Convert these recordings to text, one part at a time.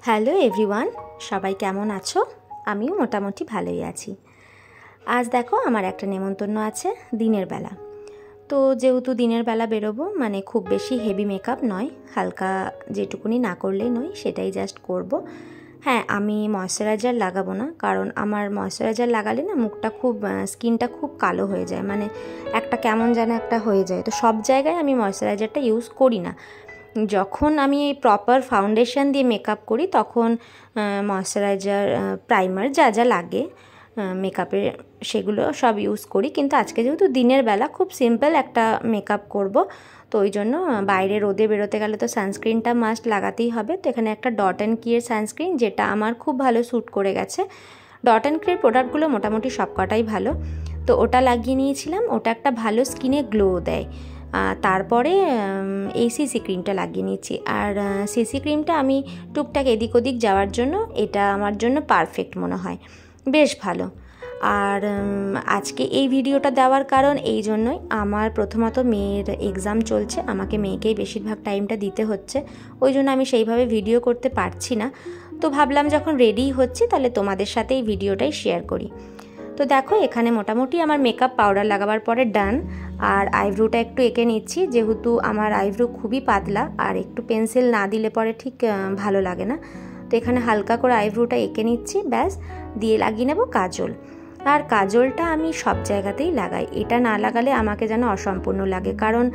Hello everyone, সবাই কেমন আছো? আমিও মোটামুটি ভালোই আছি। আজ দেখো আমার একটা নেমন্তন্ন আছে দিনের বেলা। তো যেহেতু দিনের বেলা বেরোবো, মানে খুব বেশি হেভি মেকআপ নয়, হালকা যেটুকুনি না করলেই নয় সেটাই জাস্ট করব। হ্যাঁ, আমি ময়শ্চারাইজার লাগাবো না, কারণ আমার ময়শ্চারাইজার লাগালে না মুখটা খুব স্কিনটা খুব কালো হয়ে যায়, মানে একটা কেমন যেন একটা হয়ে যায়। তো সব জায়গায় আমি ময়শ্চারাইজারটা ইউজ করি না। যখন আমি প্রপার ফাউন্ডেশন দিয়ে মেকআপ করি তখন ময়শ্চারাইজার, প্রাইমার যা যা লাগে মেকআপে সেগুলো সব ইউজ করি। কিন্তু আজকে যেহেতু দিনের বেলা খুব সিম্পল একটা মেকআপ করব, তো ওই জন্য বাইরে রোদে বেরোতে গেলে তো সানস্ক্রিনটা মাস্ট লাগাতেই হবে। তো এখানে একটা ডট অ্যান্ড কিয়ের সানস্ক্রিন, যেটা আমার খুব ভালো স্যুট করে গেছে। ডট অ্যান্ড কিয়ের প্রোডাক্টগুলো মোটামুটি সবকটাই ভালো, তো ওটা লাগিয়ে নিয়েছিলাম। ওটা একটা ভালো স্কিনে গ্লো দেয়। তারপরে এই সিসি ক্রিমটা লাগিয়ে নিচ্ছি। আর সিসি ক্রিমটা আমি টুকটাক এদিক ওদিক যাওয়ার জন্য এটা আমার জন্য পারফেক্ট মনে হয়, বেশ ভালো। আর আজকে এই ভিডিওটা দেওয়ার কারণ এই জন্যই, আমার প্রথমত মেয়ের এক্সাম চলছে, আমাকে মেয়েকেই বেশিরভাগ টাইমটা দিতে হচ্ছে, ওই জন্য আমি সেইভাবে ভিডিও করতে পারছি না। তো ভাবলাম যখন রেডি হচ্ছি তাহলে তোমাদের সাথে এই ভিডিওটাই শেয়ার করি। তো দেখো এখানে মোটামুটি আমার মেকআপ পাউডার লাগাবার পরে ডান। আর আইব্রোটা একটু এঁকে নিচ্ছি, যেহেতু আমার আইব্রো খুবই পাতলা আর একটু পেন্সিল না দিলে পরে ঠিক ভালো লাগে না। তো এখানে হালকা করে আইব্রোটা এঁকে নিচ্ছি, ব্যাস। দিয়ে লাগিয়ে নেব কাজল। আর কাজলটা আমি সব জায়গাতেই লাগাই, এটা না লাগালে আমাকে যেন অসম্পূর্ণ লাগে। কারণ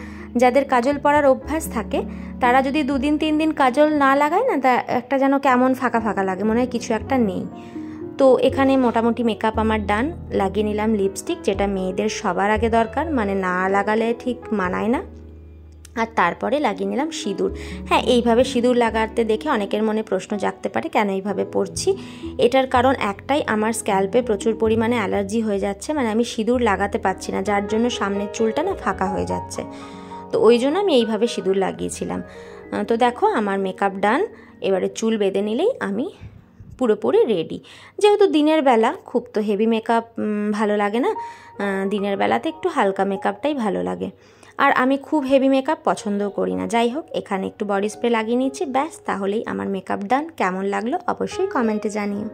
যাদের কাজল পরার অভ্যাস থাকে তারা যদি 2 দিন 3 দিন কাজল না লাগায় না, তা একটা যেন কেমন ফাঁকা ফাঁকা লাগে, মনে হয় কিছু একটা নেই। তো এখানে মোটামুটি মেকআপ আমার ডান। লাগিয়ে নিলাম লিপস্টিক, যেটা মেয়েদের সবার আগে দরকার, মানে না লাগালে ঠিক মানায় না। আর তারপরে লাগিয়ে নিলাম সিঁদুর। হ্যাঁ, এইভাবে সিঁদুর লাগাতে দেখে অনেকের মনে প্রশ্ন জাগতে পারে কেন এইভাবে পরছি। এটার কারণ একটাই, আমার স্ক্যাল্পে প্রচুর পরিমাণে অ্যালার্জি হয়ে যাচ্ছে, মানে আমি সিঁদুর লাগাতে পারছি না, যার জন্য সামনের চুলটা না ফাঁকা হয়ে যাচ্ছে। তো ওই জন্য আমি এইভাবে সিঁদুর লাগিয়েছিলাম। তো দেখো আমার মেকআপ ডান। এবারে চুল বেঁধে নিলেই আমি পুরোপুরি রেডি। যেহেতু দিনের বেলা খুব তো হেভি মেকআপ ভালো লাগে না, দিনের বেলাতে একটু হালকা মেকআপটাই ভালো লাগে। আর আমি খুব হেভি মেকআপ পছন্দও করি না। যাই হোক, এখানে একটু বডি স্প্রে লাগিয়ে নিচ্ছি, ব্যাস, তাহলেই আমার মেকআপ ডান। কেমন লাগলো অবশ্যই কমেন্টে জানিও।